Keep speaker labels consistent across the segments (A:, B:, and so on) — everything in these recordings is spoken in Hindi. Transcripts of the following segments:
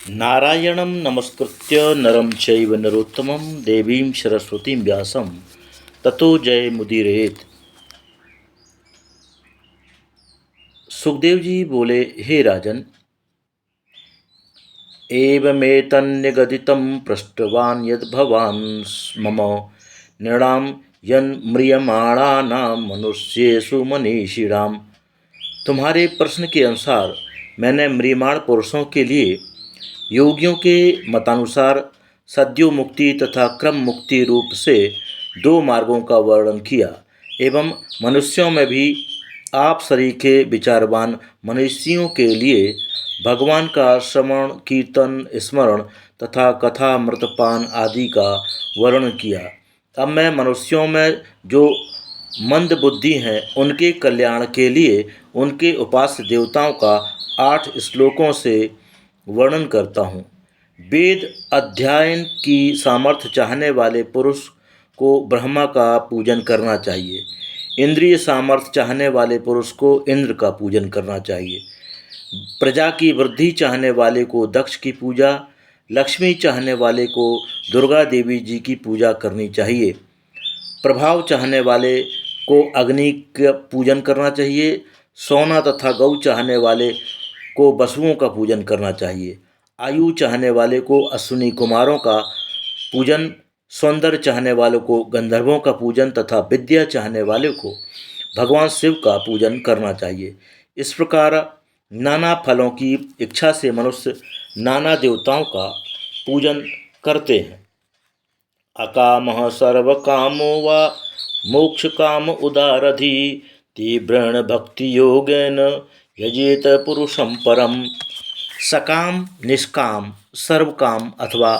A: नारायणं नमस्कृत्य नरं चैव नरोत्तमं देवीं सरस्वतीं व्यासं ततो जयमुदीरयेत्। सुखदेव जी बोले, हे राजन, एवमेतन्निगदितं पृष्टवान् यद्भवान् मम नृणां यन्म्रियमाणानां मनुष्येषु मनीषिणां। तुम्हारे प्रश्न के अनुसार मैंने म्रियमाण पुरुषों के लिए योगियों के मतानुसार सद्यो मुक्ति तथा क्रम मुक्ति रूप से दो मार्गों का वर्णन किया एवं मनुष्यों में भी आप सरीखे विचारवान मनुष्यों के लिए भगवान का श्रवण कीर्तन स्मरण तथा कथा मृतपान आदि का वर्णन किया। अब मैं मनुष्यों में जो मंद बुद्धि हैं उनके कल्याण के लिए उनके उपास्य देवताओं का 8 श्लोकों से वर्णन करता हूँ। वेद अध्ययन की सामर्थ्य चाहने वाले पुरुष को ब्रह्मा का पूजन करना चाहिए। इंद्रिय सामर्थ्य चाहने वाले पुरुष को इंद्र का पूजन करना चाहिए। प्रजा की वृद्धि चाहने वाले को दक्ष की पूजा, लक्ष्मी चाहने वाले को दुर्गा देवी जी की पूजा करनी चाहिए। प्रभाव चाहने वाले को अग्नि का पूजन करना चाहिए। सोना तथा गौ चाहने वाले को वसुओं का पूजन करना चाहिए। आयु चाहने वाले को अश्विनी कुमारों का पूजन, सौंदर्य चाहने वालों को गंधर्वों का पूजन तथा विद्या चाहने वाले को भगवान शिव का पूजन करना चाहिए। इस प्रकार नाना फलों की इच्छा से मनुष्य नाना देवताओं का पूजन करते हैं। अकामः सर्वकामो वा मोक्ष काम उदारधि तीव्रेण भक्ति योगेन यजेत पुरुषं परम। सकाम, निष्काम, सर्वकाम अथवा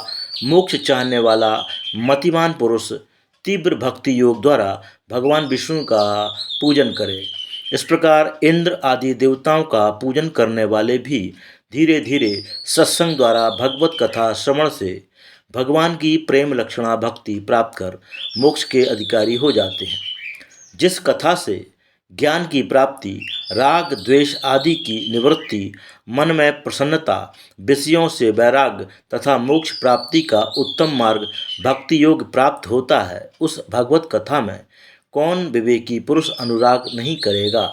A: मोक्ष चाहने वाला मतिमान पुरुष तीव्र भक्ति योग द्वारा भगवान विष्णु का पूजन करे। इस प्रकार इंद्र आदि देवताओं का पूजन करने वाले भी धीरे धीरे सत्संग द्वारा भगवत कथा श्रवण से भगवान की प्रेम लक्षणा भक्ति प्राप्त कर मोक्ष के अधिकारी हो जाते हैं। जिस कथा से ज्ञान की प्राप्ति, राग द्वेष आदि की निवृत्ति, मन में प्रसन्नता, विषयों से वैराग्य तथा मोक्ष प्राप्ति का उत्तम मार्ग भक्ति योग प्राप्त होता है, उस भगवत कथा में कौन विवेकी पुरुष अनुराग नहीं करेगा।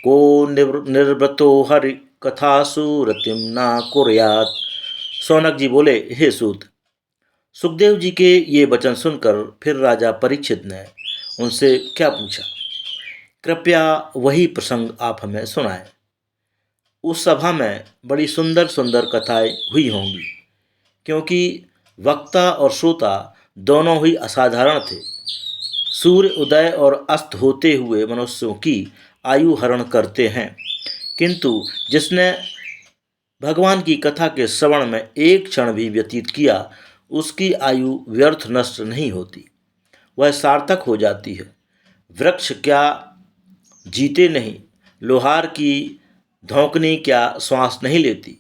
A: को निर्व्रतो हरि कथासु रतिम ना कुर्यात्। शौनक जी बोले, हे सूत, सुखदेव जी के ये वचन सुनकर फिर राजा परीक्षित ने उनसे क्या पूछा, कृपया वही प्रसंग आप हमें सुनाएं। उस सभा में बड़ी सुंदर सुंदर कथाएं हुई होंगी, क्योंकि वक्ता और श्रोता दोनों ही असाधारण थे। सूर्य उदय और अस्त होते हुए मनुष्यों की आयु हरण करते हैं, किंतु जिसने भगवान की कथा के श्रवण में एक क्षण भी व्यतीत किया, उसकी आयु व्यर्थ नष्ट नहीं होती, वह सार्थक हो जाती है। वृक्ष क्या जीते नहीं, लोहार की धौंकनी क्या श्वास नहीं लेती,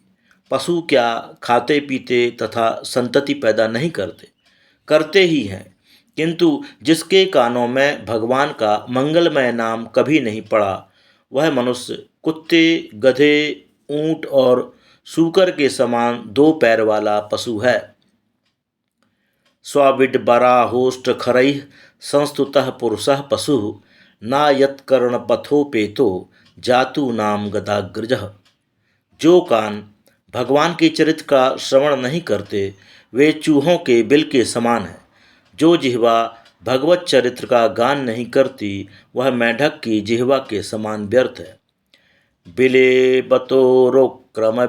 A: पशु क्या खाते पीते तथा संतति पैदा नहीं करते, करते ही हैं, किंतु जिसके कानों में भगवान का मंगलमय नाम कभी नहीं पड़ा, वह मनुष्य कुत्ते, गधे, ऊंट और सूकर के समान 2 पैर वाला पशु है। स्वाविड्बराहोष्ठ खरैः संस्तुतः पुरुषः पशुः ना यत्कर्णपथोपेतो जातु नाम गदाग्रजः। जो कान भगवान के चरित्र का श्रवण नहीं करते, वे चूहों के बिल के समान हैं। जो जिह्वा भगवत चरित्र का गान नहीं करती, वह मेढक की जिह्वा के समान व्यर्थ है। बिलेबतोरोक्रम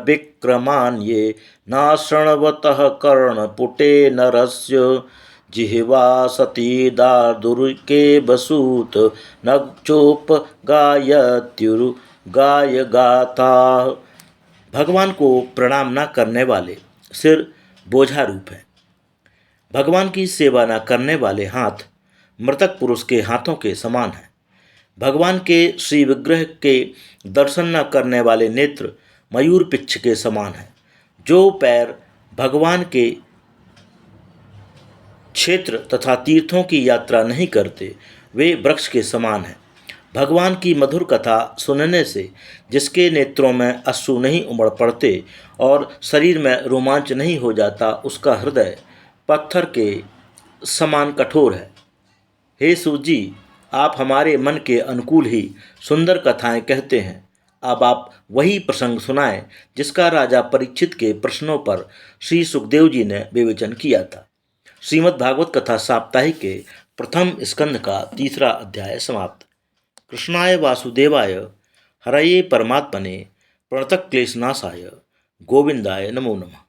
A: विक्रमान ये न शृण्वतः कर्णपुटे नरस्य जिह्वा सती दादुर्के बसूत नक्षोप गाय गाथा। भगवान को प्रणाम न करने वाले सिर बोझा रूप है। भगवान की सेवा न करने वाले हाथ मृतक पुरुष के हाथों के समान हैं। भगवान के श्री विग्रह के दर्शन न करने वाले नेत्र मयूर पिच्छ के समान हैं। जो पैर भगवान के क्षेत्र तथा तीर्थों की यात्रा नहीं करते, वे वृक्ष के समान हैं। भगवान की मधुर कथा सुनने से जिसके नेत्रों में अश्रु नहीं उमड़ पड़ते और शरीर में रोमांच नहीं हो जाता, उसका हृदय पत्थर के समान कठोर है। हे सूत जी, आप हमारे मन के अनुकूल ही सुंदर कथाएं कहते हैं। अब आप वही प्रसंग सुनाएं जिसका राजा परीक्षित के प्रश्नों पर श्री सुखदेव जी ने विवेचन किया था। श्रीमद् भागवत कथा साप्ताहिक के प्रथम स्कंद का 3रा अध्याय समाप्त। कृष्णाय वासुदेवाय हरये परमात्मने प्रणतक्लेशनाशाय गोविंदाय नमो नमः।